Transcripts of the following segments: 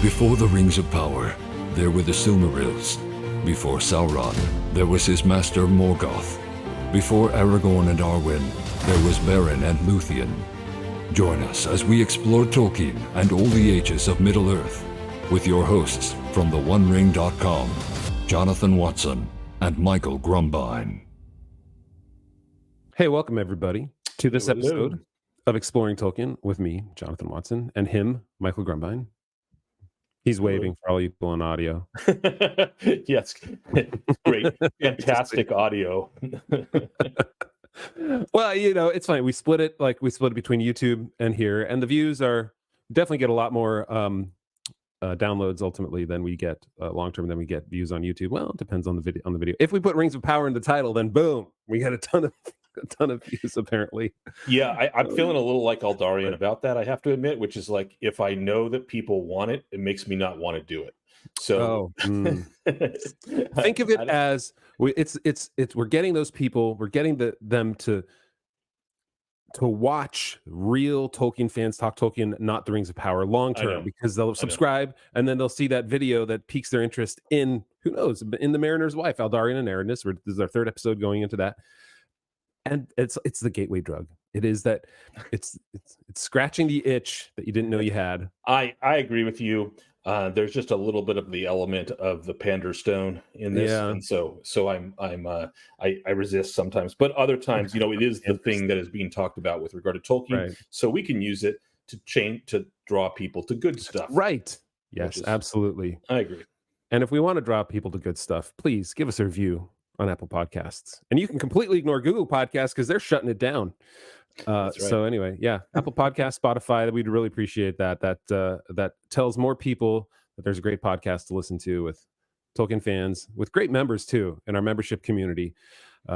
Before the Rings of Power, there were the Silmarils. Before Sauron, there was his master Morgoth. Before Aragorn and Arwen, there was Beren and Luthien. Join us as we explore Tolkien and all the ages of Middle-earth with your hosts from theOneRing.com, Jonathan Watson and Michael Grumbine. Hey, welcome everybody to this Hello. episode of Exploring Tolkien with me, Jonathan Watson, and him, Michael Grumbine. He's waving for all you people on audio. Yes, great, fantastic audio. Well, it's fine. We split it between YouTube and here, and the views are definitely get a lot more downloads ultimately than we get long term than we get views on YouTube. Well, it depends on the video. If we put Rings of Power in the title, then boom, we get a ton of views apparently. Yeah, I'm feeling a little like Aldarion about that, I have to admit, which is like, if I know that people want it, it makes me not want to do it. So think of it as we're getting those people, we're getting them to watch real Tolkien fans talk Tolkien, not the Rings of Power long term, because they'll subscribe and then they'll see that video that piques their interest in, who knows, in the Mariner's Wife, Aldarion and Aramis. This is our third episode going into that. And it's the gateway drug. It is that it's scratching the itch that you didn't know you had. I agree with you. There's just a little bit of the element of the pander stone in this, and so I resist sometimes, but other times, it is the thing that is being talked about with regard to Tolkien. Right. So we can use it to draw people to good stuff. Right. Yes, absolutely. I agree. And if we want to draw people to good stuff, please give us a review on Apple Podcasts, and you can completely ignore Google Podcasts because they're shutting it down. Right. So anyway, Apple Podcasts, Spotify, we'd really appreciate that. That tells more people that there's a great podcast to listen to with Tolkien fans, with great members too in our membership community,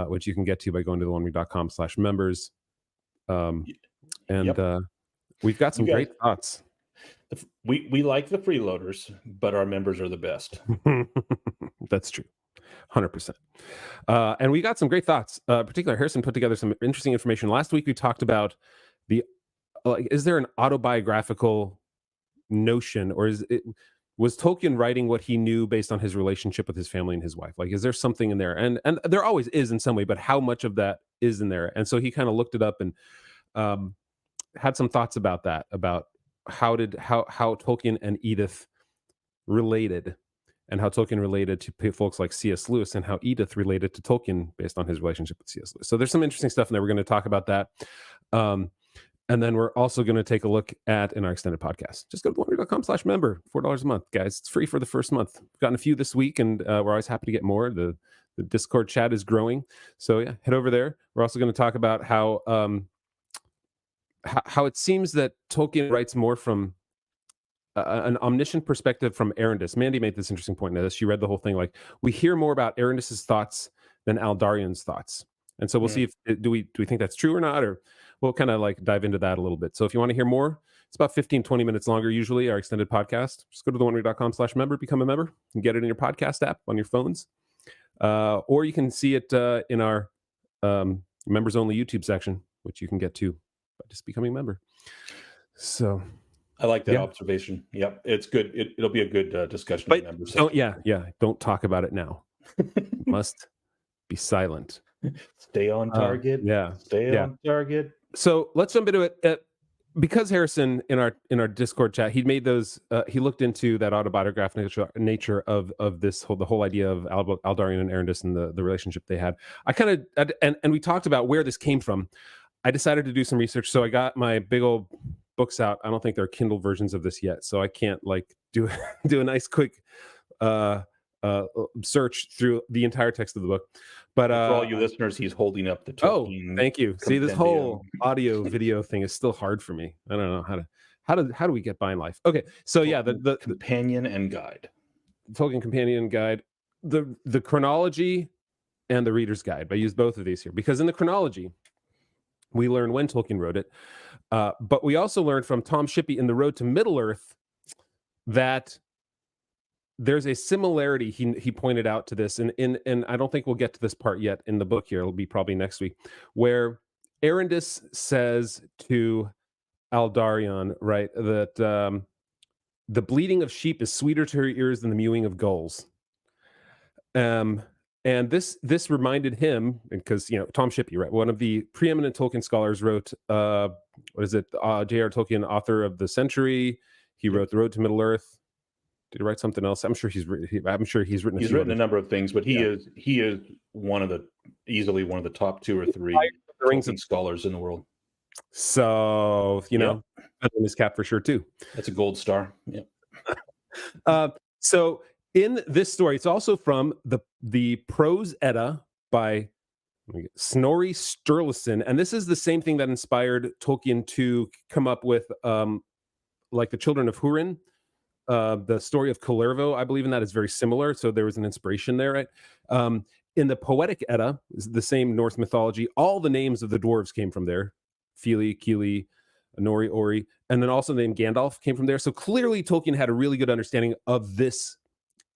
which you can get to by going to theoneRing.com/members. We've got some great thoughts. We like the freeloaders, but our members are the best. That's true. 100%. And we got some great thoughts. Particularly, Harrison put together some interesting information. Last week, we talked about is there an autobiographical notion, or was Tolkien writing what he knew based on his relationship with his family and his wife? Like, is there something in there? And there always is in some way, but how much of that is in there? And so he kind of looked it up and had some thoughts about that, about how Tolkien and Edith related, and how Tolkien related to folks like C.S. Lewis, and how Edith related to Tolkien based on his relationship with C.S. Lewis. So there's some interesting stuff in there. We're going to talk about that. And then we're also going to take a look at, in our extended podcast, just go to theoneRing.com/member, $4 a month, guys. It's free for the first month. We've gotten a few this week, and we're always happy to get more. The Discord chat is growing. So head over there. We're also going to talk about how it seems that Tolkien writes more from an omniscient perspective from Arendis. Mandy made this interesting point in this. She read the whole thing. Like, we hear more about Arendis's thoughts than Aldarion's thoughts. And so we'll see if do we think that's true or not, or we'll kind of like dive into that a little bit. So if you want to hear more, it's about 15-20 minutes longer usually, our extended podcast. Just go to theoneRing.com/member, become a member. You can get it in your podcast app on your phones. Or you can see it in our members only YouTube section, which you can get to by just becoming a member. So I like that observation. Yep, it's good. It'll be a good discussion. But don't talk about it now. Must be silent. Stay on target. Stay on target. So let's jump into it. Because Harrison in our Discord chat, he made those. He looked into that autobiographical nature of the whole idea of Aldarion and Arendis and the relationship they had. And we talked about where this came from. I decided to do some research, so I got my big old books out. I don't think there are Kindle versions of this yet, so I can't do a nice quick search through the entire text of the book. But for all you listeners, he's holding up the Tolkien. Thank you. See, this whole audio video thing is still hard for me. I don't know how do we get by in life? Okay, so the companion and guide, Tolkien companion and guide, the chronology and the reader's guide. I use both of these here because in the chronology, we learn when Tolkien wrote it, but we also learned from Tom Shippey in The Road to Middle-earth that there's a similarity. He pointed out to this, and I don't think we'll get to this part yet in the book here. It'll be probably next week, where Arendis says to Aldarion, right, that the bleating of sheep is sweeter to her ears than the mewing of gulls. And this reminded him, because Tom Shippey, right, one of the preeminent Tolkien scholars, wrote J.R. Tolkien, author of the century. He wrote The Road to Middle Earth. Did he write something else? I'm sure he's written. He's written a number of things, but he is easily one of the top 2 or 3 Tolkien scholars in the world. So that's in his cap for sure too. That's a gold star. Yeah. So in this story, it's also from the Prose Edda by Snorri Sturluson, and this is the same thing that inspired Tolkien to come up with like the Children of Húrin. The story of Kullervo, I believe in that, is very similar. So there was an inspiration there, right? In the Poetic Edda, the same Norse mythology, all the names of the dwarves came from there. Fili, Kili, Nori, Ori, and then also the name Gandalf came from there. So clearly Tolkien had a really good understanding of this,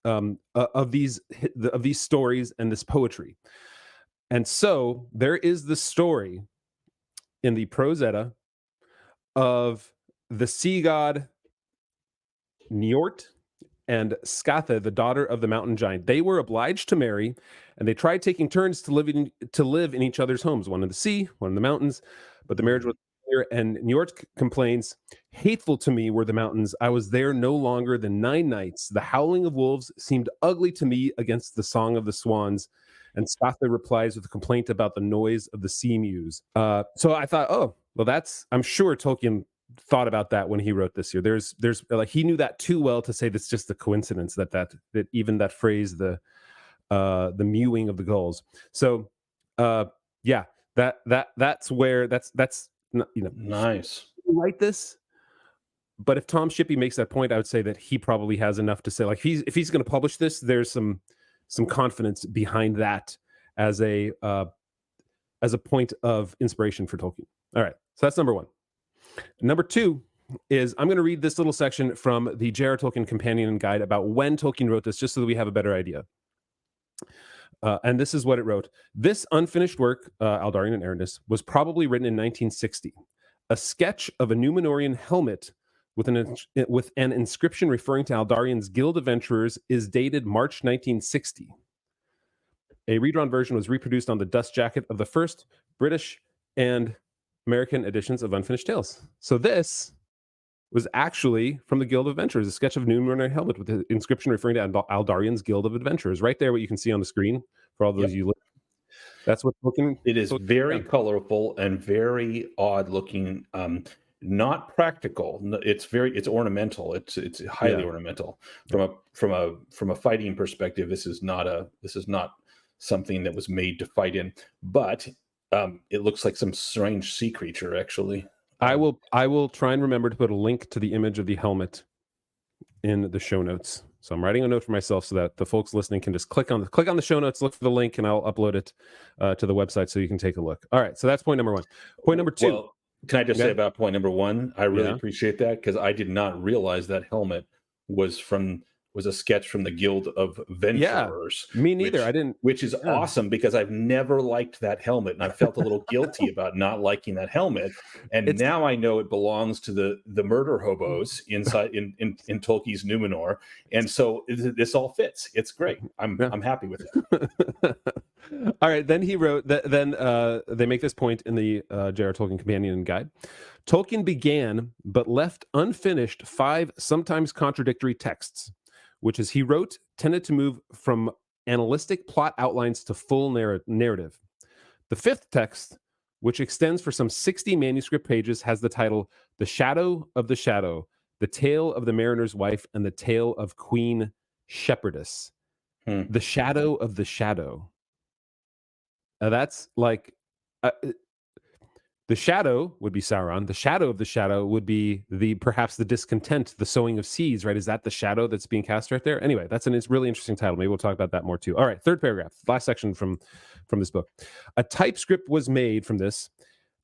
of these stories and this poetry. And so there is the story in the Prose Edda of the sea god Njord and Skatha, the daughter of the mountain giant. They were obliged to marry, and they tried taking turns to live in each other's homes, one in the sea, one in the mountains. But the marriage was clear, and Njord complains, "Hateful to me were the mountains. I was there no longer than 9 nights. The howling of wolves seemed ugly to me against the song of the swans." And Skatha replies with a complaint about the noise of the sea mews. So I thought, oh, well, I'm sure Tolkien thought about that when he wrote this here. There's like, he knew that too well to say that's just a coincidence that even that phrase, the mewing of the gulls. So yeah, that's where that's nice. Write this. But if Tom Shippey makes that point, I would say that he probably has enough to say, like, if he's going to publish this, there's some confidence behind that as a point of inspiration for Tolkien. All right, so that's number 1. Number 2 is, I'm going to read this little section from the J.R. Tolkien Companion Guide about when Tolkien wrote this, just so that we have a better idea. And this is what it wrote. This unfinished work, Aldarion and Erebus, was probably written in 1960. A sketch of a Númenórean helmet with an inscription referring to Aldarion's Guild Adventurers is dated March 1960. A redrawn version was reproduced on the dust jacket of the first British and American editions of Unfinished Tales. So this was actually from the Guild of Adventurers, a sketch of Númenórean helmet with the inscription referring to Aldarion's Guild of Adventurers. Right there, what you can see on the screen for all those you look. That's what looking. It is very colorful and very odd looking. Not practical. It's ornamental. It's highly ornamental. From a fighting perspective, this is not something that was made to fight in, but it looks like some strange sea creature, actually. I will try and remember to put a link to the image of the helmet in the show notes. So I'm writing a note for myself so that the folks listening can just click on the show notes, look for the link, and I'll upload it to the website so you can take a look. All right, so that's point number 1. Point number 2. Well, can I just say about point number 1? I really appreciate that, because I did not realize that helmet was a sketch from the Guild of Adventurers. Yeah, me neither. I didn't. Which is awesome, because I've never liked that helmet, and I felt a little guilty about not liking that helmet. And now I know it belongs to the murder hobos inside in Tolkien's Numenor, and so this all fits. It's great. I'm happy with it. All right. Then he wrote that. Then they make this point in the J.R. Tolkien Companion Guide. Tolkien began but left unfinished 5 sometimes contradictory texts, which, as he wrote, tended to move from analytic plot outlines to full narrative. The 5th text, which extends for some 60 manuscript pages, has the title The Shadow of the Shadow, The Tale of the Mariner's Wife, and The Tale of Queen Shepherdess. The Shadow of the Shadow. That's like... the shadow would be Sauron. The shadow of the shadow would be perhaps the discontent, the sowing of seeds, right? Is that the shadow that's being cast right there? Anyway, that's a really interesting title. Maybe we'll talk about that more too. All right, 3rd paragraph, last section from this book. A typescript was made from this,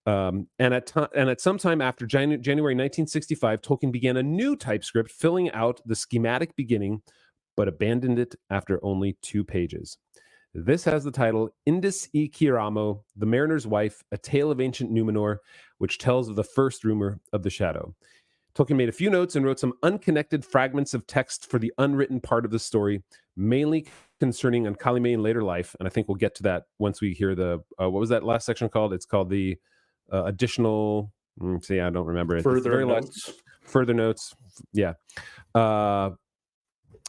and at some time after January 1965, Tolkien began a new typescript filling out the schematic beginning, but abandoned it after only 2 pages. This has the title Indis y Kiramo, The Mariner's Wife, A Tale of Ancient Numenor, which tells of the first rumor of the shadow. Tolkien made a few notes and wrote some unconnected fragments of text for the unwritten part of the story, mainly concerning Ankali in later life. And I think we'll get to that once we hear the, what was that last section called? It's called the additional, see, I don't remember it. Further notes. Further notes. Yeah.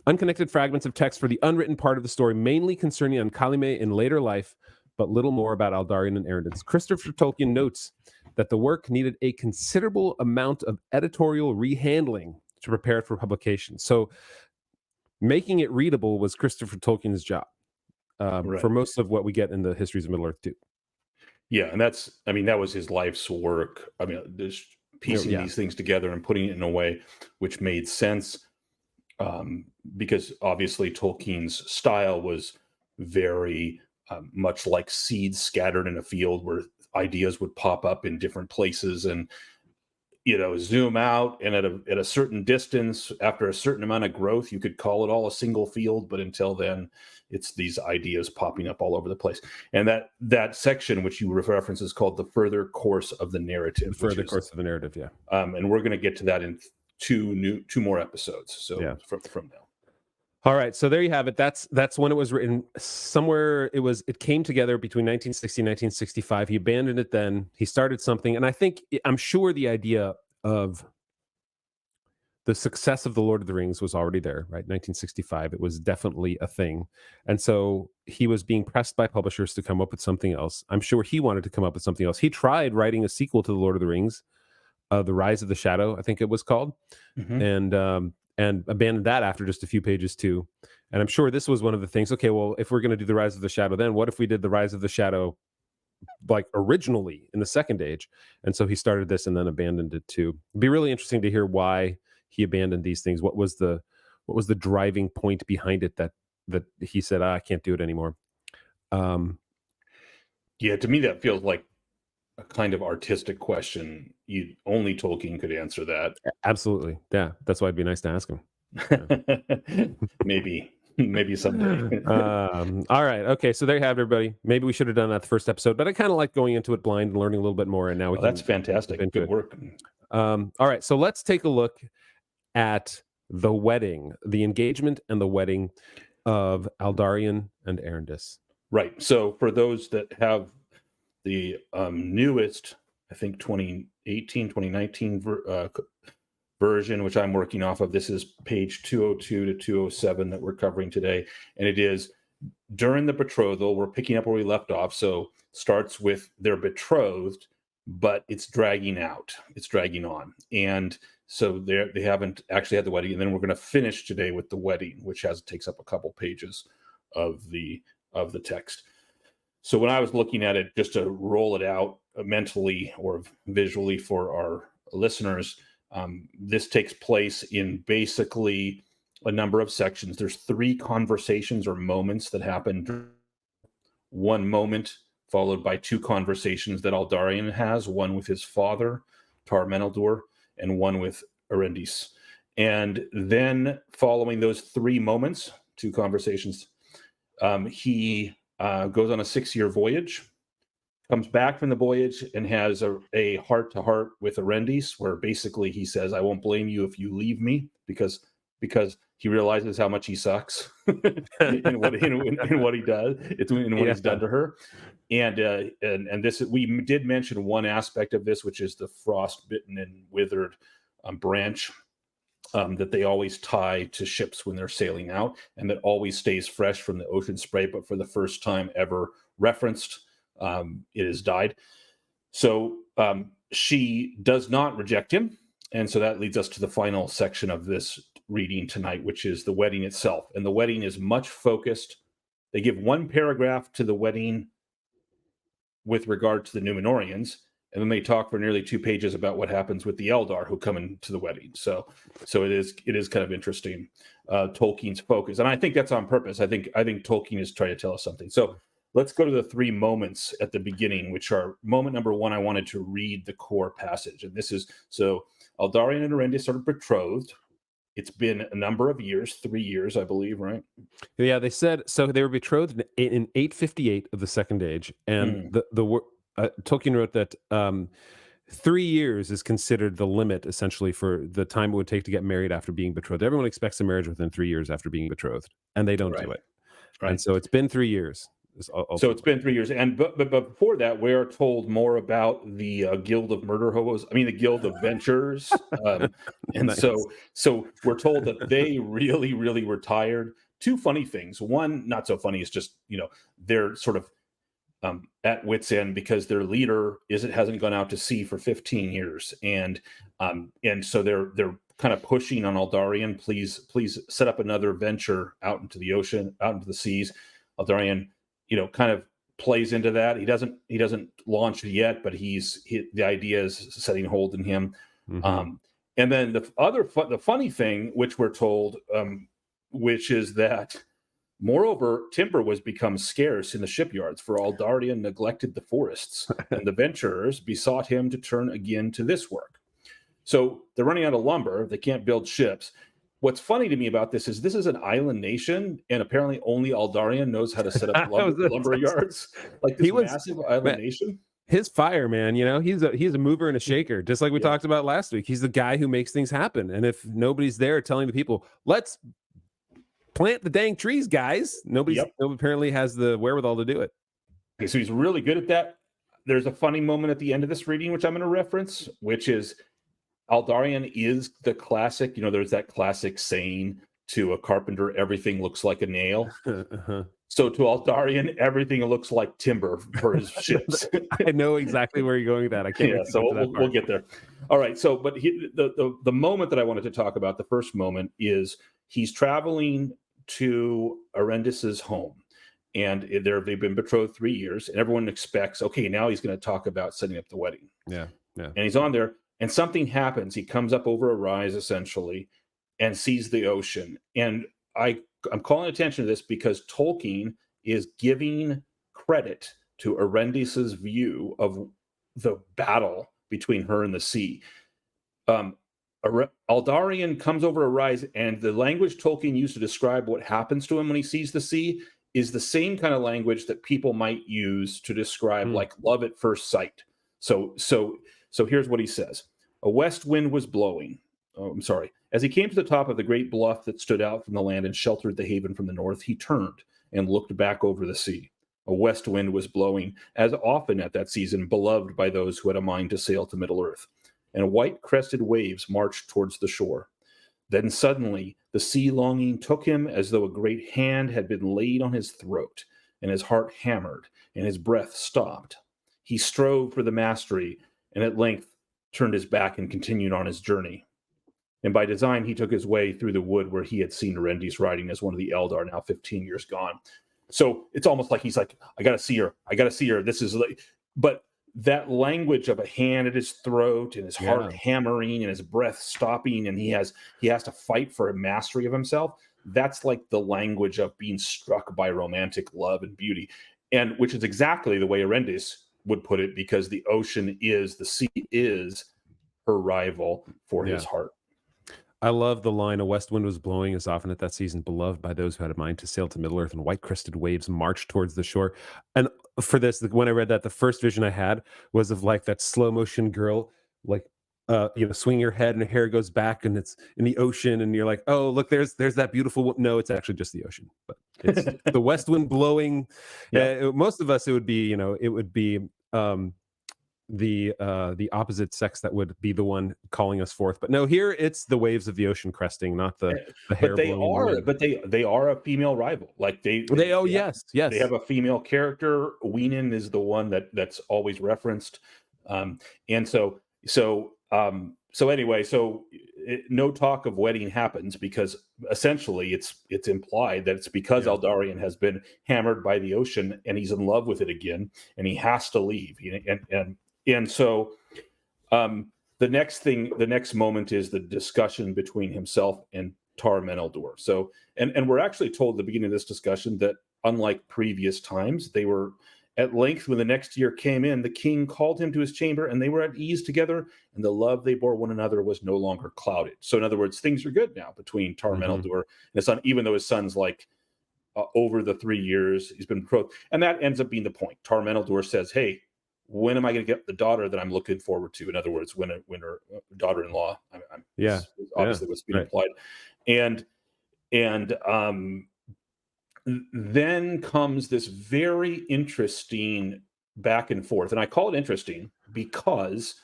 Unconnected fragments of text for the unwritten part of the story, mainly concerning Ankali in later life, but little more about Aldarion and Arendis. Christopher Tolkien notes that the work needed a considerable amount of editorial rehandling to prepare it for publication. So making it readable was Christopher Tolkien's job for most of what we get in the Histories of Middle-earth too. Yeah, and that was his life's work. I mean, just piecing these things together and putting it in a way which made sense, because obviously Tolkien's style was very much like seeds scattered in a field where ideas would pop up in different places and, zoom out, and at a certain distance, after a certain amount of growth, you could call it all a single field, but until then, it's these ideas popping up all over the place. And that section, which you reference, is called the further course of the narrative. Further course of the narrative, yeah. And we're going to get to that in two more episodes. So from now. All right, so there you have it. That's when it was written. Somewhere it came together between 1960 and 1965. He abandoned it then. He started something, and I'm sure the idea of the success of the Lord of the Rings was already there, right? 1965, it was definitely a thing, and so he was being pressed by publishers to come up with something else. I'm sure he wanted to come up with something else. He tried writing a sequel to the Lord of the Rings, The Rise of the Shadow, I think it was called, and abandoned that after just a few pages too. And I'm sure this was one of the things, okay, well, if we're going to do The Rise of the Shadow, then what if we did The Rise of the Shadow like originally in the Second Age? And so he started this and then abandoned it too. It'd be really interesting to hear why he abandoned these things. What was the driving point behind it that he said, I can't do it anymore? Yeah, to me, that feels like a kind of artistic question. Only Tolkien could answer that. Absolutely. Yeah. That's why it'd be nice to ask him. Yeah. maybe someday. All right. Okay. So there you have it, everybody. Maybe we should have done that the first episode, but I kind of like going into it blind and learning a little bit more. And now that's fantastic. Good work. All right. So let's take a look at the wedding, the engagement and the wedding of Aldarion and Arendis. Right. So for those that have the newest, I think 2019 version, which I'm working off of, this is page 202 to 207 that we're covering today. And it is during the betrothal. We're picking up where we left off. So starts with they're betrothed, but it's dragging out. It's dragging on. And so they haven't actually had the wedding. And then we're going to finish today with the wedding, which takes up a couple pages of the text. So when I was looking at it, just to roll it out mentally or visually for our listeners, this takes place in basically a number of sections. There's 3 conversations or moments that happen. One moment followed by 2 conversations that Aldarion has, one with his father, Tar Meneldur, and one with Arendis. And then following those 3 moments, 2 conversations, he goes on a 6-year voyage, comes back from the voyage and has a heart-to-heart with Arendis, where basically he says, I won't blame you if you leave me, because he realizes how much he sucks in what he does, in what he's done to her. And this, we did mention one aspect of this, which is the frostbitten and withered branch that they always tie to ships when they're sailing out, and that always stays fresh from the ocean spray, but for the first time ever referenced, it has died. So she does not reject him, and so that leads us to the final section of this reading tonight, which is the wedding itself. And the wedding is much focused. They give 1 paragraph to the wedding with regard to the Númenóreans, and then they talk for nearly 2 pages about what happens with the Eldar who come into the wedding. So it is kind of interesting, Tolkien's focus, and I think that's on purpose. I think Tolkien is trying to tell us something. So let's go to the 3 moments at the beginning, which are moment number 1. I wanted to read the core passage, and this is so Aldarion and Arendis are betrothed. It's been a number of years, 3 years, I believe, right? Yeah, they said so. They were betrothed in 858 of the Second Age, and the Tolkien wrote that 3 years is considered the limit, essentially, for the time it would take to get married after being betrothed. Everyone expects a marriage within 3 years after being betrothed, and they don't do Right. it. And Right. so it's been 3 years. So it's been 3 years, and but before that, we're told more about the Guild of Murder Hobos. I mean, the Guild of Venturers, and Nice. so we're told that they really, really were tired. Two funny things. One, not so funny, is just they're sort of at wit's end because their leader hasn't gone out to sea for 15 years, and so they're kind of pushing on Aldarion. Please set up another venture out into the ocean, out into the seas. Aldarion kind of plays into that. He doesn't launch yet, but the idea is setting hold in him. Mm-hmm. And then the funny thing, which we're told, which is that, moreover, timber was become scarce in the shipyards, for Aldarion neglected the forests, and the venturers besought him to turn again to this work. So they're running out of lumber. They can't build ships. What's funny to me about this is an island nation, and apparently only Aldarion knows how to set up lumber yards. Like this massive island nation. His fire, man, he's a mover and a shaker, just like we talked about last week. He's the guy who makes things happen. And if nobody's there telling the people, let's plant the dang trees, guys, nobody apparently has the wherewithal to do it. Okay, so he's really good at that. There's a funny moment at the end of this reading, which I'm going to reference, which is Aldarion is the classic, there's that classic saying to a carpenter, everything looks like a nail. Uh-huh. So to Aldarion, everything looks like timber for his ships. I know exactly where you're going with that. I can't. Yeah, so we'll get there. All right. So, but the moment that I wanted to talk about, the first moment, is he's traveling to Arendis's home, and they've been betrothed 3 years, and everyone expects, okay, now he's going to talk about setting up the wedding. Yeah. And he's on there. And something happens. He comes up over a rise, essentially, and sees the ocean. And I'm calling attention to this because Tolkien is giving credit to Arendis's view of the battle between her and the sea. Aldarion comes over a rise, and the language Tolkien used to describe what happens to him when he sees the sea is the same kind of language that people might use to describe like love at first sight. So here's what he says. A west wind was blowing. As he came to the top of the great bluff that stood out from the land and sheltered the haven from the north, he turned and looked back over the sea. A west wind was blowing, as often at that season, beloved by those who had a mind to sail to Middle-earth. And white-crested waves marched towards the shore. Then suddenly the sea longing took him as though a great hand had been laid on his throat, and his heart hammered, and his breath stopped. He strove for the mastery, and at length turned his back and continued on his journey. And by design, he took his way through the wood where he had seen Arendis riding as one of the Eldar, now 15 years gone. So it's almost like he's like, I got to see her. I got to see her. This is like, but that language of a hand at his throat and his heart hammering and his breath stopping, and he has to fight for a mastery of himself. That's like the language of being struck by romantic love and beauty, and which is exactly the way Arendis would put it, because the sea is her rival for his heart. I love the line, a west wind was blowing as often at that season, beloved by those who had a mind to sail to Middle-earth, and white-crested waves marched towards the shore. And for this, when I read that, the first vision I had was of like that slow motion girl, like, swinging her head and her hair goes back and it's in the ocean. And you're like, oh, look, there's that beautiful, no, it's actually just the ocean, but it's the west wind blowing. Most of us, it would be the opposite sex that would be the one calling us forth. But no, here it's the waves of the ocean cresting, not the hair. But they are a female rival. Like yes, they have a female character. Weenen is the one that's always referenced. No talk of wedding happens, because essentially it's implied that it's because Aldarion has been hammered by the ocean and he's in love with it again, and he has to leave. So the next moment is the discussion between himself and Tar Meneldur. So, and we're actually told at the beginning of this discussion that, unlike previous times, they were at length when the next year came in, the king called him to his chamber, and they were at ease together, and the love they bore one another was no longer clouded. So in other words, things are good now between Tar Meneldur and his son, even though his son's like over the 3 years he's been betrothed. And that ends up being the point. Tar Meneldur says, hey, when am I going to get the daughter that I'm looking forward to? In other words, when her daughter-in-law, Yeah. is obviously what's being Right. implied. And then comes this very interesting back and forth. And I call it interesting because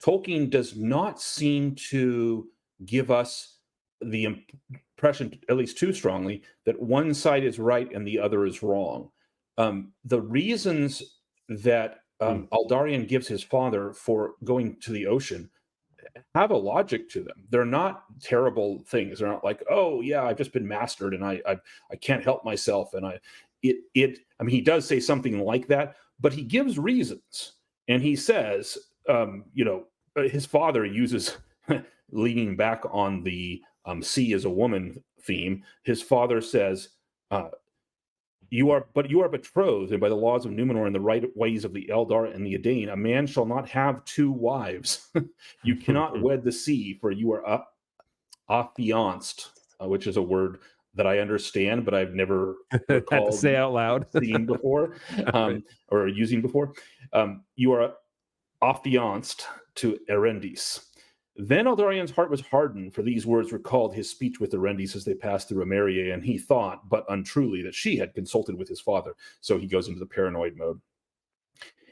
Tolkien does not seem to give us the impression, at least too strongly, that one side is right and the other is wrong. The reasons that Aldarion gives his father for going to the ocean have a logic to them. They're not terrible things. They're not like, oh yeah, I've just been mastered and I can't help myself. And I mean, he does say something like that, but he gives reasons. And he says, his father uses leaning back on the sea as a woman theme. His father says, you are betrothed, and by the laws of Numenor and the right ways of the Eldar and the Edain, a man shall not have two wives. You cannot wed the sea, for you are affianced, which is a word that I understand, but I've never recalled say out loud seeing before, or using before. You are affianced to Erendis. Then Eldarion's heart was hardened, for these words recalled his speech with Erendis as they passed through Emeria, and he thought, but untruly, that she had consulted with his father. So he goes into the paranoid mode.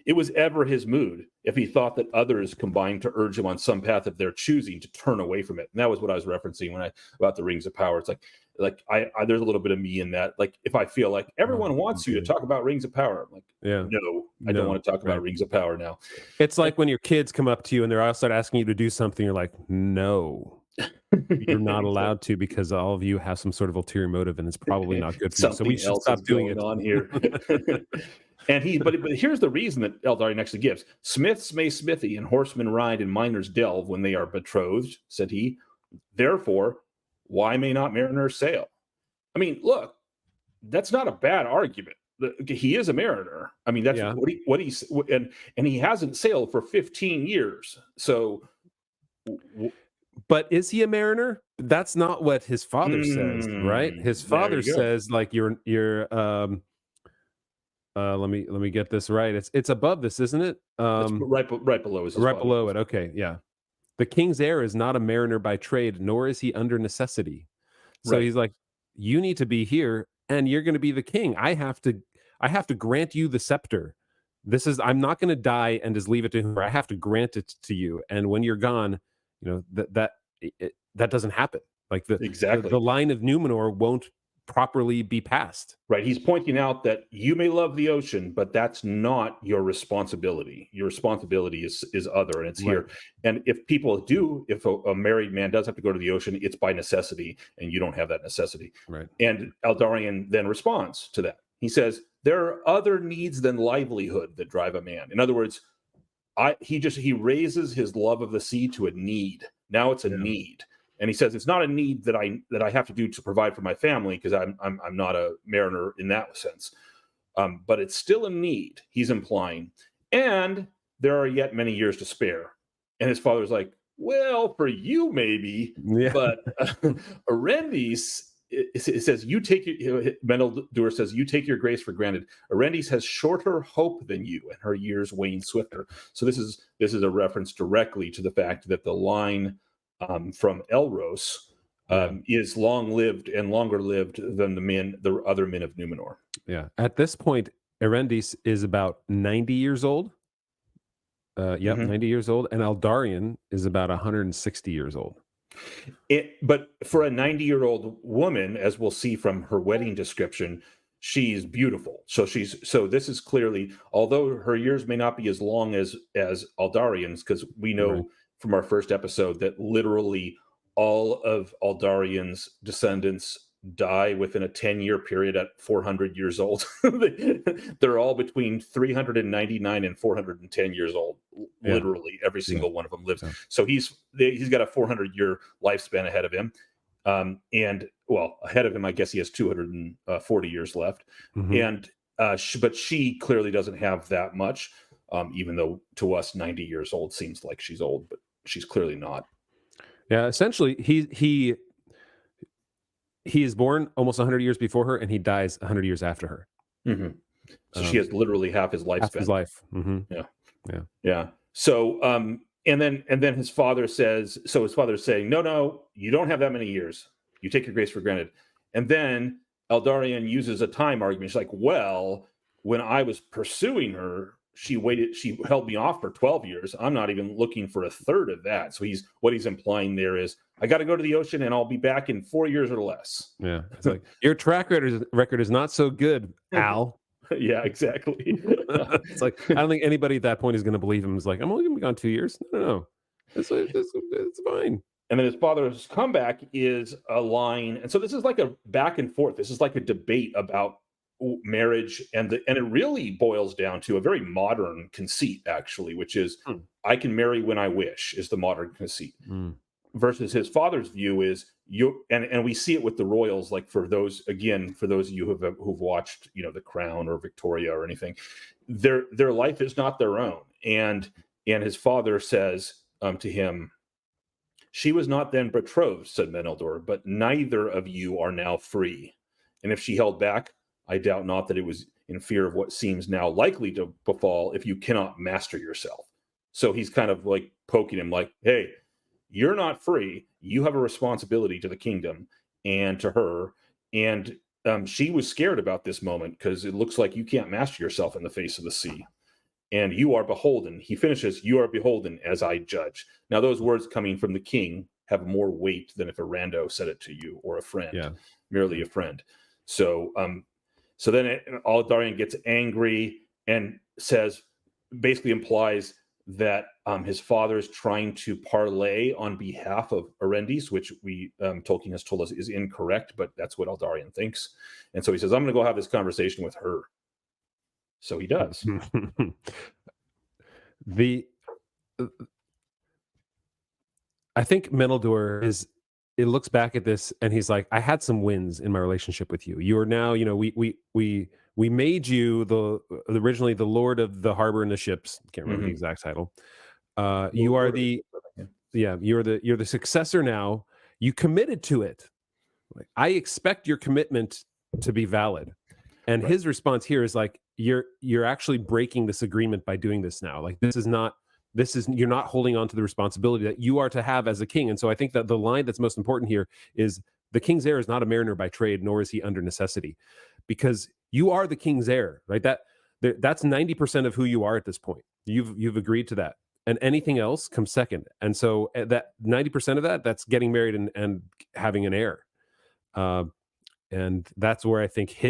It was ever his mood, if he thought that others combined to urge him on some path of their choosing, to turn away from it. And that was what I was referencing about the Rings of Power. It's like I there's a little bit of me in that. Like, if I feel like everyone wants you to talk about Rings of Power, I'm like, no, I don't want to talk about Rings of Power now. It's like when your kids come up to you and they're outside asking you to do something, you're like, no, you're not allowed to, because all of you have some sort of ulterior motive and it's probably not good for you. So we should stop doing it on here. And but here's the reason that Eldarion actually gives. Smiths may smithy and horsemen ride and miners delve when they are betrothed, said he. Therefore, why may not mariners sail? I mean, look, that's not a bad argument. He is a mariner. I mean, that's what he's, and he hasn't sailed for 15 years. So, but is he a mariner? That's not what his father says, right? His father says, like, you're let me get this right. It's above this, isn't it? It's right below is right below it. Okay, yeah. The king's heir is not a mariner by trade, nor is he under necessity. So he's like, you need to be here, and you're going to be the king. I have to grant you the scepter. I'm not going to die and just leave it to him. I have to grant it to you. And when you're gone, that doesn't happen. Like the line of Numenor won't properly be passed. Right. He's pointing out that you may love the ocean, but that's not your responsibility. Your responsibility is other, and it's here. And if a married man does have to go to the ocean, it's by necessity, and you don't have that necessity. Right. And Eldarion then responds to that. He says, there are other needs than livelihood that drive a man. In other words, he raises his love of the sea to a need. Now it's a need. And he says it's not a need that I have to do to provide for my family, because I'm not a mariner in that sense, but it's still a need, he's implying. And there are yet many years to spare. And his father's like, well, for you maybe, but Erendis, it says you take Meneldur says you take your grace for granted. Erendis has shorter hope than you, and her years wane swifter. So this is a reference directly to the fact that the line from Elros is long-lived and longer-lived than the other men of Numenor. Yeah. At this point, Erendis is about 90 years old. 90 years old. And Eldarion is about 160 years old. But for a 90-year-old woman, as we'll see from her wedding description, she's beautiful. So this is clearly, although her years may not be as long as Aldarion's, because we know from our first episode that literally all of Aldarion's descendants die within a 10-year period at 400 years old. They're all between 399 and 410 years old. Literally every single one of them lives. So he's got a 400-year lifespan ahead of him. And well, ahead of him, I guess he has 240 years left. And but she clearly doesn't have that much, even though to us 90 years old seems like she's old, but she's clearly not. Yeah, essentially he is born almost 100 years before her, and he dies 100 years after her. So she has literally half his lifespan. Half his life. Yeah. Yeah. So and then his father says, so his father's saying, no, you don't have that many years. You take your grace for granted. And then Eldarion uses a time argument. She's like, well, when I was pursuing her, she held me off for 12 years. I'm not even looking for a third of that. So what he's implying there is, I got to go to the ocean and I'll be back in 4 years or less. Yeah. It's like, your track record is not so good, Al. Yeah, exactly. It's like, I don't think anybody at that point is going to believe him. It's like, I'm only going to be gone 2 years. No. It's fine. And then his father's comeback is a line. And so this is like a back and forth. This is like a debate about marriage. And it really boils down to a very modern conceit, actually, which is I can marry when I wish, is the modern conceit. Versus his father's view is and we see it with the royals, like for those of you who've watched, The Crown or Victoria or anything, their life is not their own. And his father says to him, she was not then betrothed, said Meneldur, but neither of you are now free. And if she held back, I doubt not that it was in fear of what seems now likely to befall if you cannot master yourself. So he's kind of like poking him like, hey, you're not free. You have a responsibility to the kingdom and to her. And she was scared about this moment because it looks like you can't master yourself in the face of the sea. And you are beholden. He finishes, you are beholden as I judge. Now, those words coming from the king have more weight than if a rando said it to you or a friend, merely a friend. So then Eldarion gets angry and basically implies that his father is trying to parlay on behalf of Erendis, which Tolkien has told us is incorrect, but that's what Eldarion thinks. And so he says, I'm going to go have this conversation with her. So he does. I think Meneldur it looks back at this and he's like, I had some wins in my relationship with you. You are now, we made you originally the Lord of the Harbor and the Ships. Can't remember the exact title. You're the successor now. You committed to it. Like, I expect your commitment to be valid. And his response here is like, you're actually breaking this agreement by doing this now. Like, you're not holding on to the responsibility that you are to have as a king. And so I think that the line that's most important here is the king's heir is not a mariner by trade, nor is he under necessity, because you are the king's heir, right? That's 90% of who you are at this point. You've agreed to that, and anything else comes second. And so that 90% of that's getting married and having an heir. And that's where I think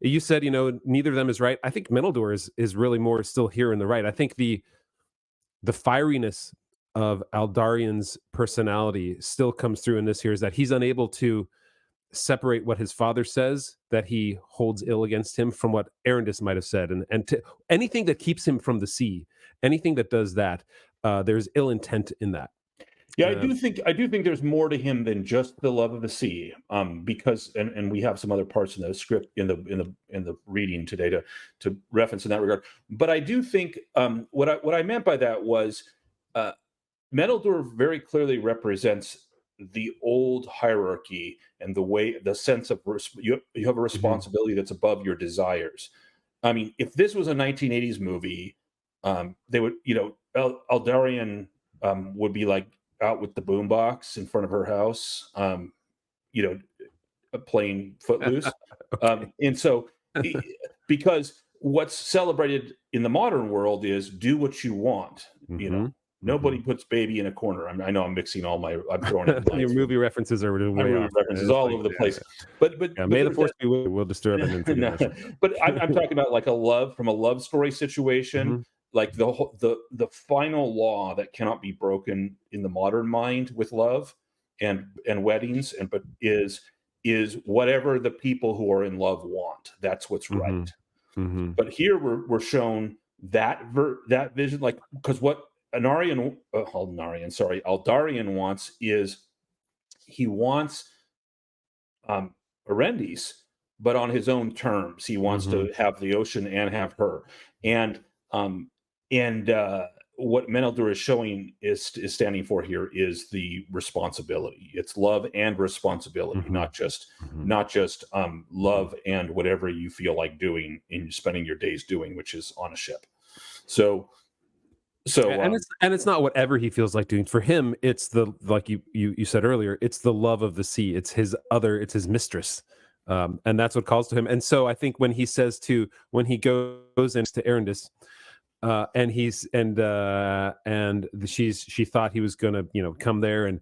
you said, neither of them is right. I think Meneldur is really more still here in the right. I think the fieriness of Eldarion's personality still comes through in this here, is that he's unable to separate what his father says that he holds ill against him from what Erendis might have said. And to anything that keeps him from the sea, anything that does that, there's ill intent in that. Yeah, I do think there's more to him than just the love of the sea, because and we have some other parts in the script in the reading today to reference in that regard. But I do think what I meant by that was Meneldur very clearly represents the old hierarchy and the sense of you have a responsibility that's above your desires. I mean, if this was a 1980s movie, they would, Eldarion would be like out with the boombox in front of her house, playing Footloose. Okay. And so, because what's celebrated in the modern world is do what you want, Nobody puts baby in a corner. I know I'm mixing I'm throwing it. Your movie references are references all over the place. But may the force be with you. We'll disturb them. No, but I'm talking about like from a love story situation. Like the final law that cannot be broken in the modern mind with love and weddings is whatever the people who are in love want. That's what's right. But here we're shown that vision, like, because what Eldarion wants is he wants Erendis, but on his own terms. He wants to have the ocean and have her. And what Meneldur is showing is standing for here is the responsibility. It's love and responsibility, not just love and whatever you feel like doing and spending your days doing, which is on a ship. And it's not whatever he feels like doing. For him, it's the, like you said earlier, it's the love of the sea. It's his mistress. And that's what calls to him. And so I think when he goes into Erendis, she thought he was gonna, come there and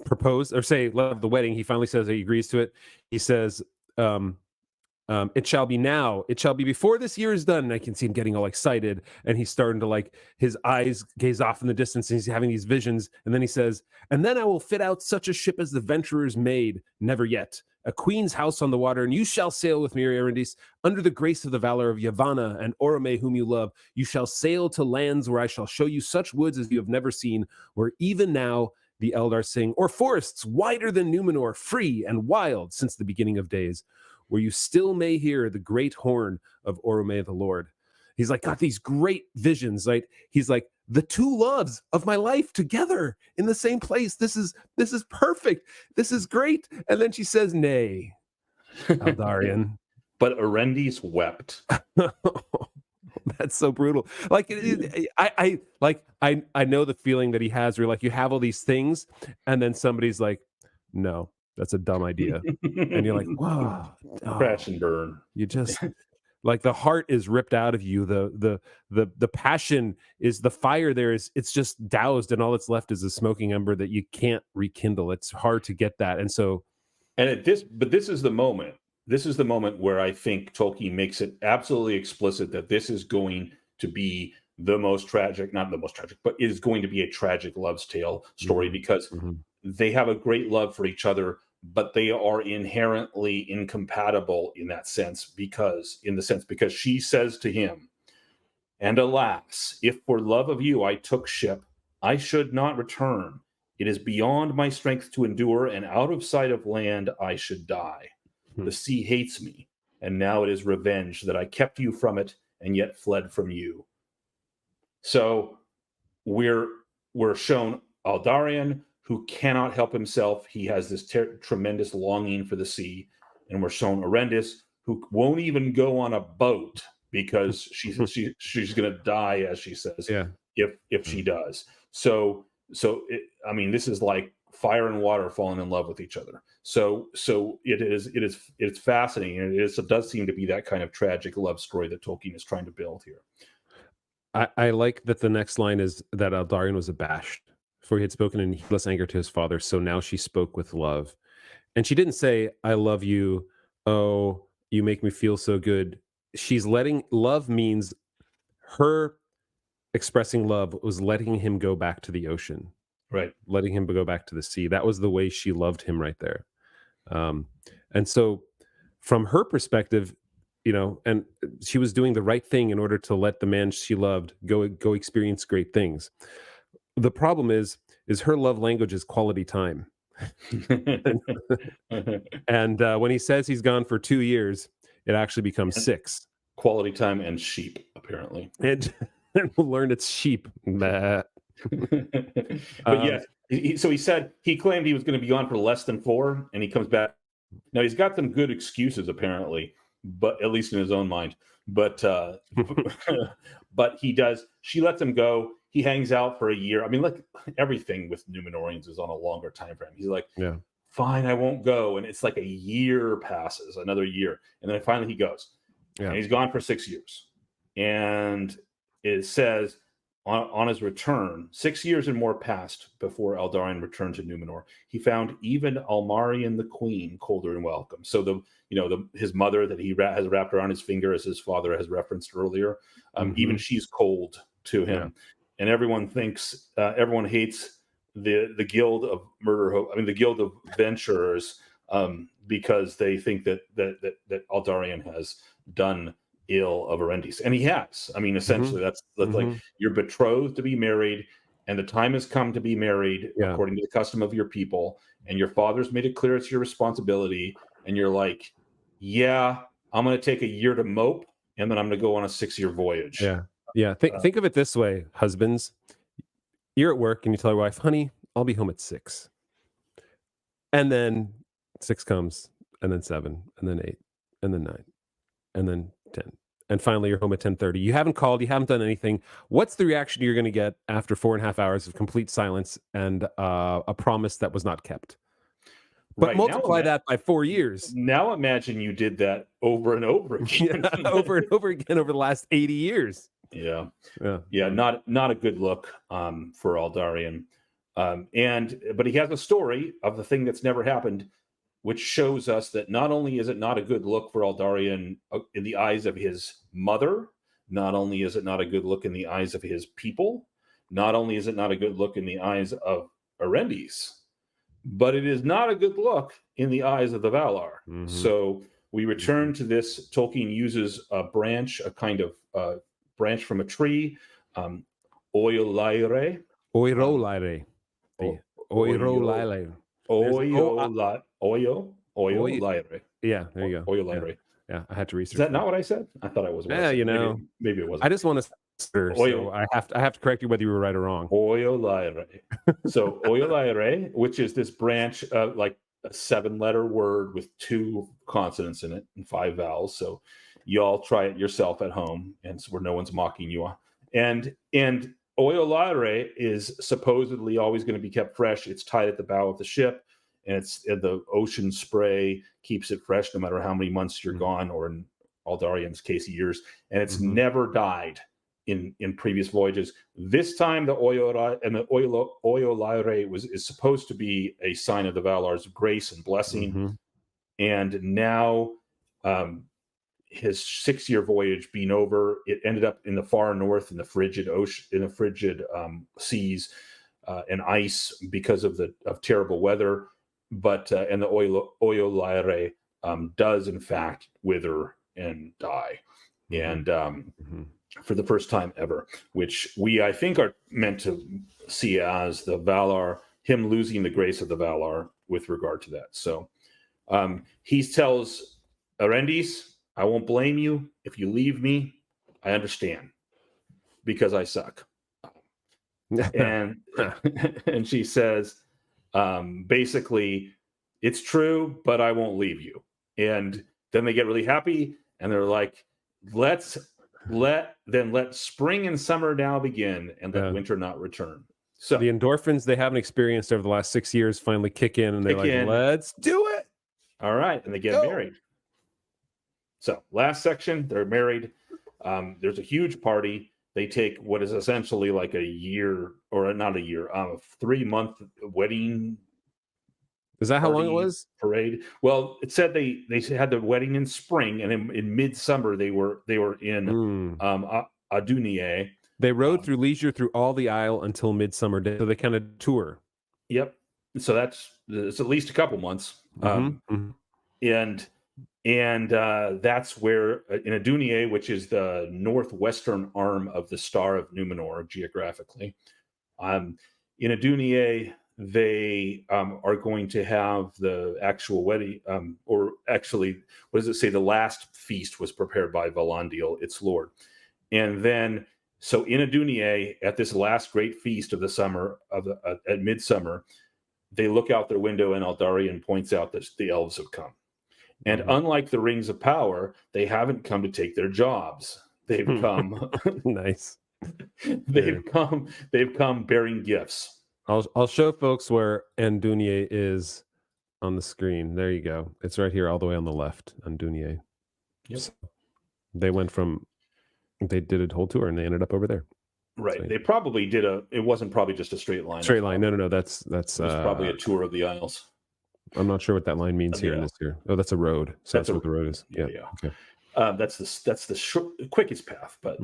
propose or say love the wedding. He finally says that he agrees to it. He says, it shall be now. It shall be before this year is done. And I can see him getting all excited, and he's starting to, like, his eyes gaze off in the distance, and he's having these visions. And then he says, and then I will fit out such a ship as the venturers made never yet, a queen's house on the water, and you shall sail with me, Erendis, under the grace of the valor of Yavanna and Orome, whom you love. You shall sail to lands where I shall show you such woods as you have never seen, where even now the Eldar sing, or forests wider than Numenor, free and wild since the beginning of days, where you still may hear the great horn of Orome the Lord. He's like got these great visions, right? He's like, the two loves of my life together in the same place. This is perfect. This is great. And then she says, nay, Eldarion. But Erendis wept. That's so brutal. Like, I know the feeling that he has, where, like, you have all these things, and then somebody's like, no, that's a dumb idea. And you're like, wow, crash and burn. You just, like, the heart is ripped out of you. The passion is, the fire there is, it's just doused, and all that's left is a smoking ember that you can't rekindle. It's hard to get that. And so, this is the moment. This is the moment where I think Tolkien makes it absolutely explicit that this is going to be the most tragic, not the most tragic, but it is going to be a tragic love's tale story, because they have a great love for each other, but they are inherently incompatible in that sense, because she says to him, and alas, if for love of you I took ship, I should not return. It is beyond my strength to endure, and out of sight of land I should die. The sea hates me, and now it is revenge that I kept you from it and yet fled from you. So we're shown Eldarion, who cannot help himself. He has this tremendous longing for the sea. And we're shown Erendis, who won't even go on a boat because she's going to die, as she says, if she does. So this is like fire and water falling in love with each other. So it's fascinating, and it does seem to be that kind of tragic love story that Tolkien is trying to build here. I like that the next line is that Eldarion was abashed, for he had spoken in heedless anger to his father, so now she spoke with love. And she didn't say, I love you, oh, you make me feel so good. Love means, her expressing love was letting him go back to the ocean. Right. Letting him go back to the sea. That was the way she loved him right there. And so from her perspective, and she was doing the right thing in order to let the man she loved go experience great things. The problem is her love language is quality time. And when he says he's gone for 2 years, it actually becomes 6. Quality time and sheep, apparently. And we'll learn it's sheep. But yes, so he said he claimed he was going to be gone for less than 4, and he comes back. Now he's got some good excuses, apparently, but at least in his own mind. But but he does. She lets him go. He hangs out for a year. I mean, like, everything with Numenorians is on a longer time frame. He's like, fine, I won't go. And it's like a year passes, another year, and then finally he goes. And he's gone for 6 years. And it says, on his return, 6 years and more passed before Eldarion returned to Numenor. He found even Almarion the Queen colder and welcome. So his mother that he has wrapped around his finger, as his father has referenced earlier, even she's cold to him. And everyone hates the Guild of the Guild of Venturers, because they think that Eldarion has done ill of Erendis, and he has. I mean, essentially, that's like, you're betrothed to be married, and the time has come to be married according to the custom of your people, and your father's made it clear it's your responsibility, and you're like, I'm going to take a year to mope, and then I'm going to go on a 6-year voyage. Think of it this way, husbands. You're at work and you tell your wife, honey, I'll be home at 6, and then 6 comes, and then 7, and then 8, and then 9, and then 10, and finally you're home at 10:30. You haven't called, you haven't done anything. What's the reaction you're going to get after 4.5 hours of complete silence and a promise that was not kept? But multiply that by 4 years. Now imagine you did that over and over again. Over and over again over the last 80 years. Yeah. Not a good look for Aldarion. But he has a story of the thing that's never happened, which shows us that not only is it not a good look for Aldarion in the eyes of his mother, not only is it not a good look in the eyes of his people, not only is it not a good look in the eyes of Arendis, but it is not a good look in the eyes of the Valar. Mm-hmm. So we return to this. Tolkien uses a branch, a kind of branch from a tree, Oiolaire. Oiolaire. Oiolaire. Oiolaire. Yeah, there you go. Oiolaire. Yeah, I had to research. Is that not what I said? I thought I was. Yeah, maybe it wasn't. I just want to. So I have to correct you whether you were right or wrong. Oiolaire. So Oiolaire, which is this branch, like a 7-letter word with 2 consonants in it and 5 vowels. So you all try it yourself at home, and so where no one's mocking you. And Oiolaire is supposedly always going to be kept fresh. It's tied at the bow of the ship, and the ocean spray keeps it fresh no matter how many months you're gone, or in Aldarion's case, years. And it's never died in previous voyages. This time, the Oiolaire is supposed to be a sign of the Valar's grace and blessing. And now, his 6-year voyage being over, it ended up in the far north in the frigid ocean, in the frigid seas and ice because of terrible weather. But and the Oiolaire does in fact wither and die, and for the first time ever, which I think are meant to see as the Valar, him losing the grace of the Valar with regard to that. So he tells Arendis, I won't blame you if you leave me. I understand, because I suck. and she says, basically, it's true, but I won't leave you. And then they get really happy, and they're like, let spring and summer now begin, and let winter not return. So the endorphins they haven't experienced over the last 6 years finally kick in, and they're like, let's do it. All right, and they get married. So last section, they're married. There's a huge party. They take what is essentially like a year, or not a year, 3-month wedding. Is that how long it was? Parade. Well, it said they had the wedding in spring, and in midsummer they were in Adunier. They rode through leisure through all the Isle until midsummer day, so they kind of tour. Yep. So it's at least a couple months. And that's where in Adunier, which is the northwestern arm of the Star of Numenor geographically, in Adunier, they are going to have the actual wedding, or actually, what does it say? The last feast was prepared by Valandil, its lord. And then, so in Adunier, at this last great feast of the summer, at midsummer, they look out their window, and Aldarion points out that the elves have come. And unlike the Rings of Power, they haven't come to take their jobs. They've come nice. They've come bearing gifts. I'll show folks where Andunier is on the screen. There you go. It's right here all the way on the left, Andunier. Yep. So they did a whole tour and they ended up over there. Right. So, they probably did it wasn't probably just a straight line. Straight line. No. That's probably a tour of the Isles. I'm not sure what that line means here in this here. Oh, that's a road. So that's what the road is. Yeah. Okay. That's the quickest path. But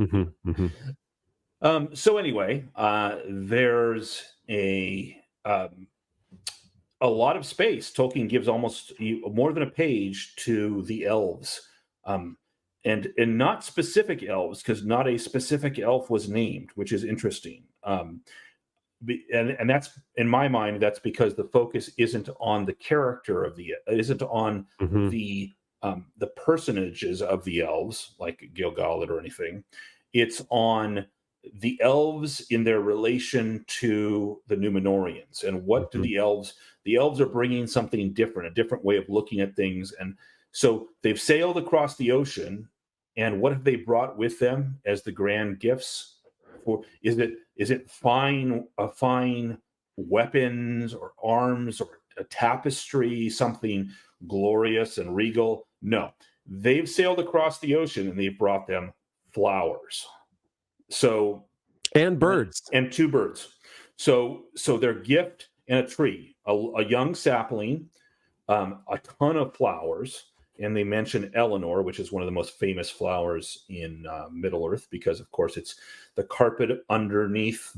so anyway, there's a lot of space. Tolkien gives almost more than a page to the elves, and not specific elves, because not a specific elf was named, which is interesting. And that's, in my mind, that's because the focus isn't on the character of isn't on the personages of the elves, like Gil-galad or anything. It's on the elves in their relation to the Numenorians, and what do the elves are bringing something different, a different way of looking at things. And so they've sailed across the ocean, And what have they brought with them as the grand gifts? For is it fine weapons or arms or a tapestry, something glorious and regal? No, they've sailed across the ocean and they've brought them flowers. So and birds and 2 birds. So their gift and a tree, a young sapling, a ton of flowers. And they mention Eleanor, which is one of the most famous flowers in Middle Earth, because of course it's the carpet underneath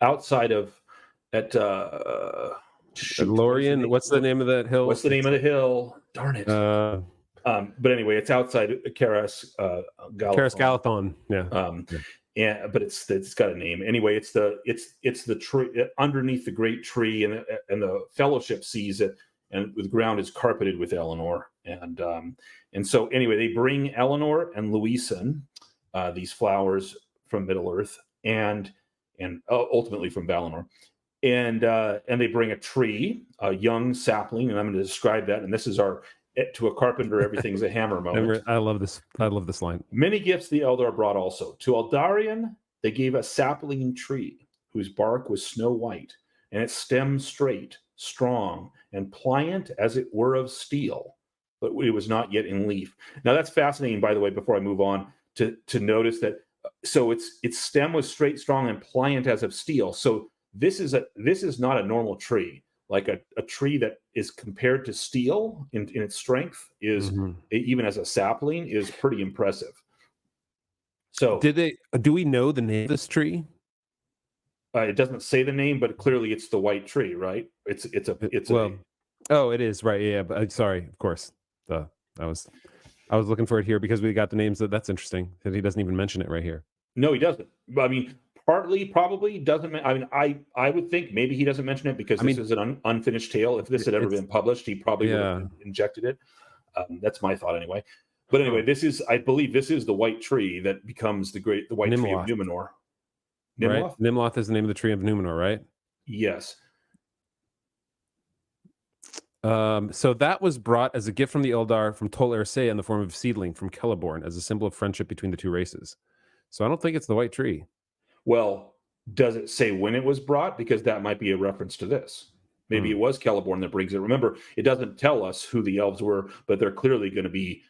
outside of at Lorien. What's the name of that hill? What's the name of the hill? Darn it. But anyway, it's outside Caras Gallathon. Yeah. Yeah, but it's got a name anyway. It's the tree underneath the great tree, and the fellowship sees it. And the ground is carpeted with Eleanor, and so anyway, they bring Eleanor and Luisan these flowers from Middle Earth, and ultimately from Valinor, and they bring a tree, a young sapling, and I'm going to describe that. And this is our to a carpenter, everything's a hammer moment. I love this. I love this line. Many gifts the Eldar brought also. To Aldarion, they gave a sapling tree whose bark was snow white and its stem straight, strong, and pliant as it were of steel, but it was not yet in leaf. Now that's fascinating, by the way, before I move on, to notice that so its stem was straight, strong, and pliant as of steel. So this is not a normal tree. Like a tree that is compared to steel in its strength is even as a sapling is pretty impressive. So do we know the name of this tree? It doesn't say the name, but clearly it's the white tree, right? Oh, it is, right? Yeah, but sorry, of course. I was looking for it here because we got the names. That's interesting that he doesn't even mention it right here. No, he doesn't. I mean, partly probably doesn't. I mean, I would think maybe he doesn't mention it because this is an unfinished tale. If this had ever been published, he probably would have injected it. That's my thought anyway. But anyway, I believe this is the white tree that becomes the white tree of Numenor. Nimloth? Right? Nimloth is the name of the tree of Numenor, right? Yes. So that was brought as a gift from the Eldar from Tol Eressëa in the form of a seedling from Celeborn as a symbol of friendship between the two races. So I don't think it's the white tree. Well, does it say when it was brought? Because that might be a reference to this. Maybe it was Celeborn that brings it. Remember, it doesn't tell us who the elves were, but they're clearly going to be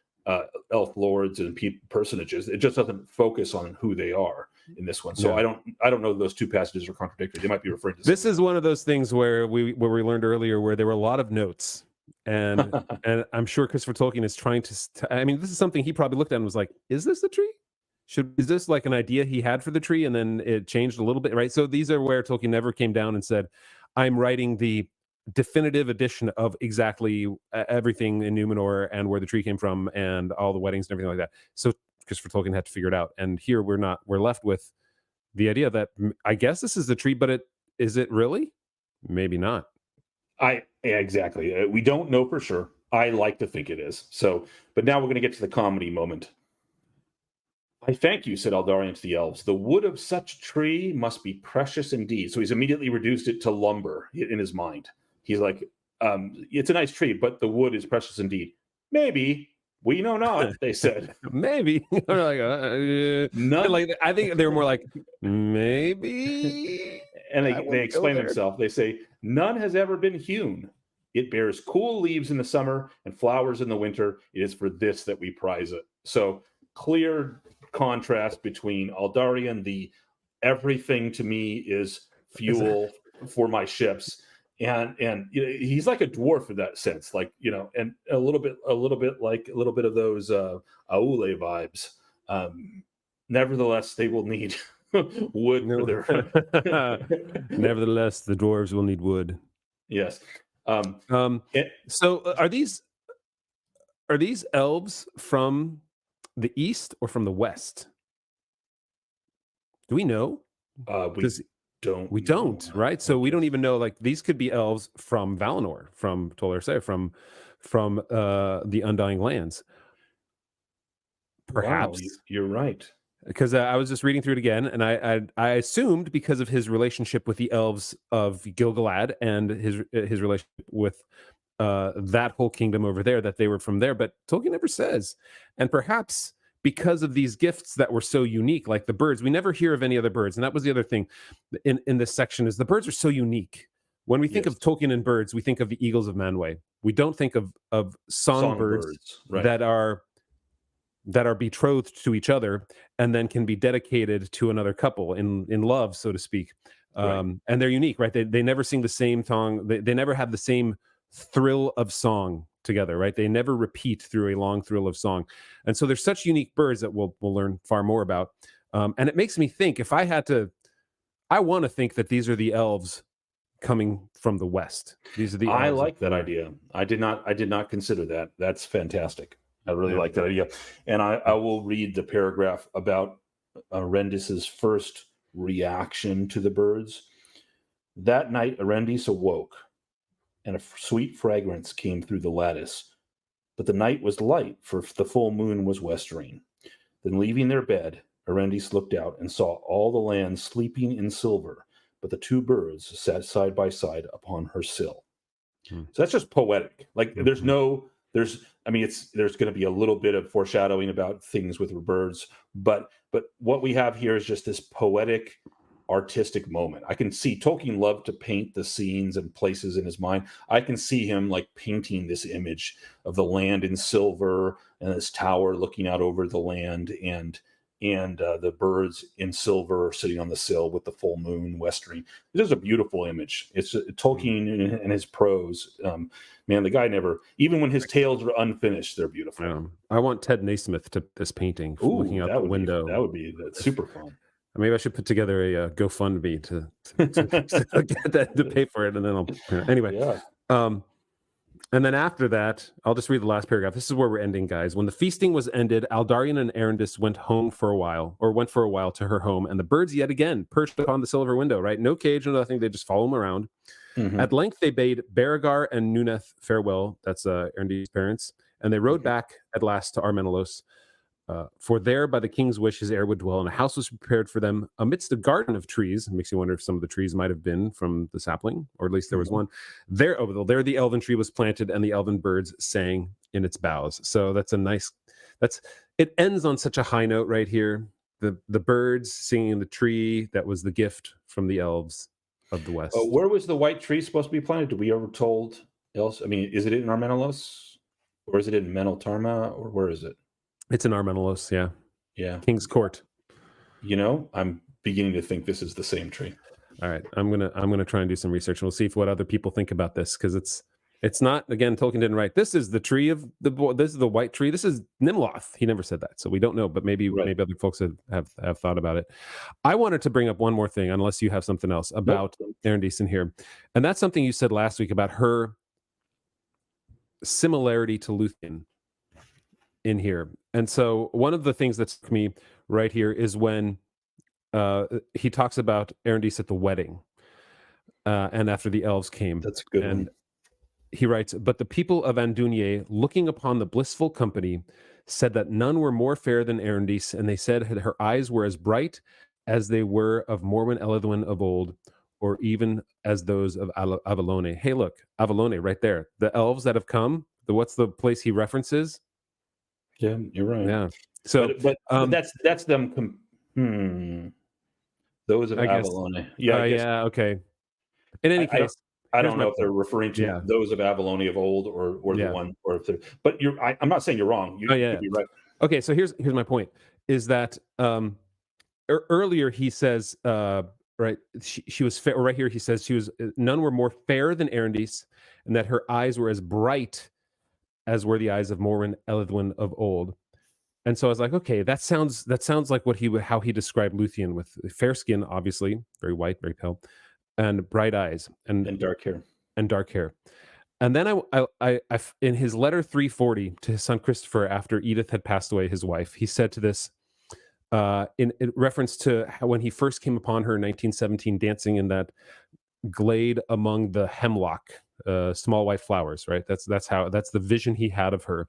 elf lords and personages. It just doesn't focus on who they are in this one. So I don't know that those two passages are contradictory. They might be referring to this is one of those things where we learned earlier where there were a lot of notes, and I'm sure Christopher Tolkien is trying to I mean, this is something he probably looked at and was like, is this the tree? Is this like an idea he had for the tree and then it changed a little bit, right? So these are where Tolkien never came down and said, I'm writing the definitive edition of exactly everything in Numenor and where the tree came from and all the weddings and everything like that. So Christopher Tolkien had to figure it out. And here we're left with the idea that I guess this is the tree, but is it really? Maybe not. Exactly. We don't know for sure. I like to think it is. So, but now we're going to get to the comedy moment. I thank you, said Aldarion to the elves. The wood of such tree must be precious indeed. So he's immediately reduced it to lumber in his mind. He's like, it's a nice tree, but the wood is precious indeed. Maybe. We know not, they said. Maybe. They're like, I think they were more like, maybe. And they explain themselves. They say, none has ever been hewn. It bears cool leaves in the summer and flowers in the winter. It is for this that we prize it. So clear contrast between Aldarion, the everything to me is fuel for my ships, and he's like a dwarf in that sense, like, and a little bit of those Aule vibes. Nevertheless, they will need wood for their nevertheless the dwarves will need wood. Yes. So are these elves from the east or from the west? Do we know? We don't, right? So we don't even know. Like, these could be elves from Valinor, from Tol Eressëa, from the Undying Lands. Perhaps. Wow, you're right. Because I was just reading through it again, and I assumed because of his relationship with the elves of Gil-galad and his relationship with that whole kingdom over there, that they were from there. But Tolkien never says. And perhaps because of these gifts that were so unique, like the birds, we never hear of any other birds. And that was the other thing in this section, is the birds are so unique. When we think of Tolkien and birds, we think of the eagles of Manwë. We don't think of songbirds right, that are betrothed to each other and then can be dedicated to another couple in love, so to speak. And they're unique, right? They never sing the same song. They never have the same thrill of song together, right? They never repeat through a long thrill of song. And so they're such unique birds that we'll learn far more about. And it makes me think, if I had to, I want to think that these are the elves coming from the west. These are the elves. I like that idea. I did not consider that. That's fantastic. I really like that idea. And I will read the paragraph about Arendis's first reaction to the birds. That night, Arendis awoke, and a sweet fragrance came through the lattice. But the night was light, for the full moon was westering. Then, leaving their bed, Arendis looked out and saw all the land sleeping in silver, but the two birds sat side by side upon her sill. So that's just poetic. Like, there's going to be a little bit of foreshadowing about things with birds, but what we have here is just this poetic, artistic moment. I can see Tolkien loved to paint the scenes and places in his mind. I can see him like painting this image of the land in silver and this tower looking out over the land, and the birds in silver sitting on the sill with the full moon westering. This is a beautiful image. It's Tolkien and his prose. Man, the guy never, even when his tales are unfinished, they're beautiful. I want Ted Naismith to this painting, looking out the window. That would be super fun. Maybe I should put together a GoFundMe to get that, to pay for it, and then I'll anyway. Yeah. And then after that, I'll just read the last paragraph. This is where we're ending, guys. When the feasting was ended, Aldarion and Arendis went for a while to her home, and the birds yet again perched upon the silver window, right? No cage, no nothing. They just follow them around. Mm-hmm. At length, they bade Berengar and Nuneth farewell. That's Arendis' parents. And they rode back at last to Armenelos. For there, by the king's wish, his heir would dwell, and a house was prepared for them amidst a garden of trees. It makes you wonder if some of the trees might have been from the sapling, or at least there was one. There the elven tree was planted, and the elven birds sang in its boughs. So that's a nice. It ends on such a high note right here. The birds singing in the tree that was the gift from the elves of the west. Where was the white tree supposed to be planted? Did we ever told else? I mean, is it in Armenelos, or is it in Meneltarma, or where is it? It's in Armenelos, yeah. Yeah. King's Court. I'm beginning to think this is the same tree. All right. I'm gonna try and do some research, and we'll see what other people think about this, because it's not, again, Tolkien didn't write, this is the tree of this is the white tree. This is Nimloth. He never said that. So we don't know, but maybe other folks have thought about it. I wanted to bring up one more thing, unless you have something else about Arendis in here. And that's something you said last week about her similarity to Luthien in here. And so one of the things that struck me right here is when he talks about Arendis at the wedding, and after the elves came. That's a good one. He writes, but the people of Andunier, looking upon the blissful company, said that none were more fair than Arendis, and they said her eyes were as bright as they were of Morwen Eladwin of old, or even as those of Avalone. Hey, look, Avalone right there. The elves that have come, what's the place he references? Yeah, you're right. Yeah. So, but that's them. Those of Avalone. Yeah. Okay. In any case, I don't know if they're referring to those of Avalone of old, or the one, or if they're. But I'm not saying you're wrong. You could be right. Okay, so here's my point: is that earlier he says, right, she was fair. Or right here he says she was. None were more fair than Arendis, and that her eyes were as bright as were the eyes of Morwen Eladwin of old. And so I was like, okay, that sounds like how he described Luthien, with fair skin, obviously, very white, very pale, and bright eyes and dark hair. And then I in his letter 340 to his son Christopher, after Edith had passed away, his wife, he said to this, in reference to how when he first came upon her in 1917 dancing in that glade among the hemlock, small white flowers, right? That's the vision he had of her.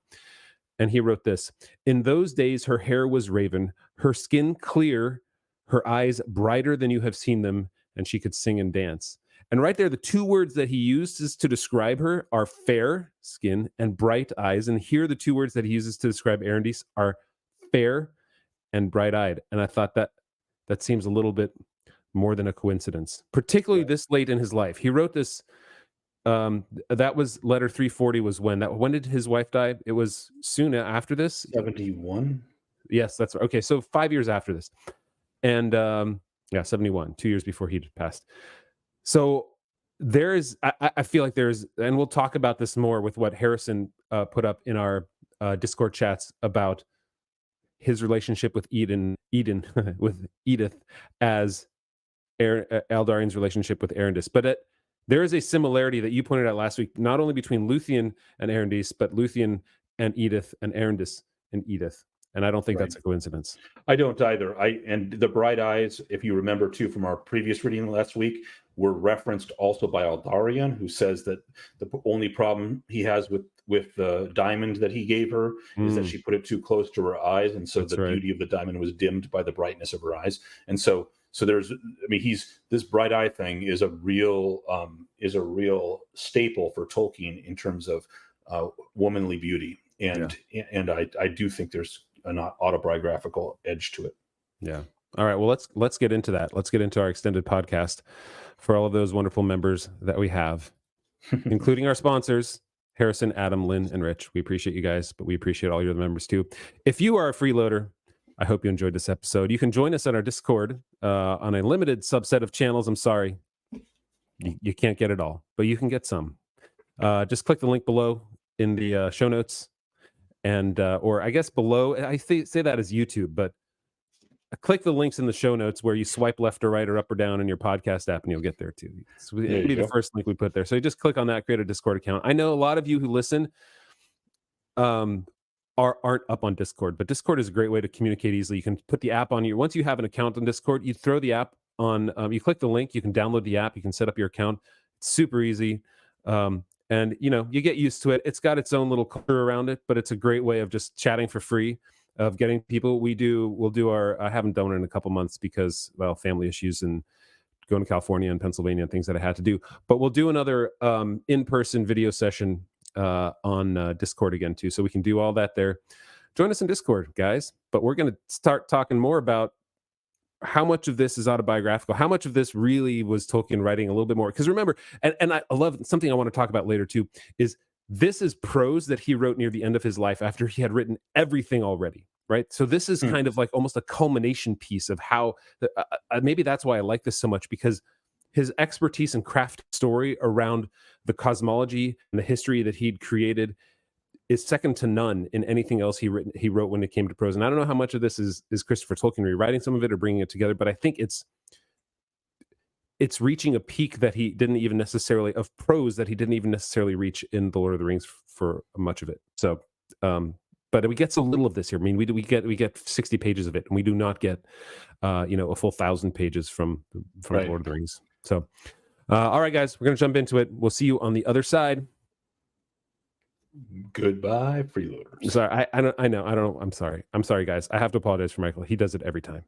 And he wrote this: in those days her hair was raven, her skin clear, her eyes brighter than you have seen them, and she could sing and dance. And right there, the two words that he uses to describe her are fair skin and bright eyes. And here, the two words that he uses to describe Arendise are fair and bright-eyed. And I thought that seems a little bit more than a coincidence, particularly this late in his life. He wrote this. That was letter 340 was when did his wife die? It was soon after this. 71. Yes, that's right. Okay, so 5 years after this. And 71, 2 years before he passed. So I feel like and we'll talk about this more with what Harrison put up in our Discord chats about his relationship with Eden with Edith as Eldarian's relationship with Arendise. But there is a similarity that you pointed out last week, not only between Luthien and Arendise, but Luthien and Edith and Arendise and Edith. And I don't think that's a coincidence. I don't either. And the bright eyes, if you remember too from our previous reading last week, were referenced also by Eldarion, who says that the only problem he has with the diamond that he gave her is that she put it too close to her eyes, and so beauty of the diamond was dimmed by the brightness of her eyes. And so there's, I mean, this bright eye thing is a real staple for Tolkien in terms of womanly beauty, and I do think there's an autobiographical edge to it. Yeah. All right. Well, let's get into that. Let's get into our extended podcast for all of those wonderful members that we have, including our sponsors, Harrison, Adam, Lynn, and Rich. We appreciate you guys, but we appreciate all your other members too. If you are a freeloader, I hope you enjoyed this episode. You can join us on our Discord on a limited subset of channels. I'm sorry, you can't get it all, but you can get some. Just click the link below in the show notes, and or I guess below. I say that as YouTube, but click the links in the show notes where you swipe left or right or up or down in your podcast app, and you'll get there too. So it'll be the first link we put there. So you just click on that, create a Discord account. I know a lot of you who listen aren't up on Discord, but Discord is a great way to communicate easily. You can put the app on you. Once you have an account on Discord, you throw the app on, you click the link, you can download the app, you can set up your account. It's super easy. And you get used to it. It's got its own little culture around it, but it's a great way of just chatting for free, of getting people. We'll do our, I haven't done it in a couple months because, well, family issues and going to California and Pennsylvania and things that I had to do, but we'll do another in-person video session on Discord again too. So we can do all that there. Join us in Discord, guys. But we're going to start talking more about how much of this is autobiographical, how much of this really was Tolkien writing a little bit more. Because remember, and I love something I want to talk about later too, is this is prose that he wrote near the end of his life after he had written everything already, right? So this is kind of like almost a culmination piece of how, maybe that's why I like this so much, because his expertise and craft story around the cosmology and the history that he'd created is second to none in anything else he wrote when it came to prose. And I don't know how much of this is Christopher Tolkien rewriting some of it or bringing it together, but I think it's reaching a peak that he didn't even necessarily, of prose that he didn't even necessarily reach in The Lord of the Rings for much of it. So, but we get so little of this here. I mean, we get 60 pages of it, and we do not get, a full 1,000 pages from The Lord of the Rings. So, all right, guys, we're going to jump into it. We'll see you on the other side. Goodbye, freeloaders. Sorry, I know. I'm sorry. I'm sorry, guys. I have to apologize for Michael. He does it every time.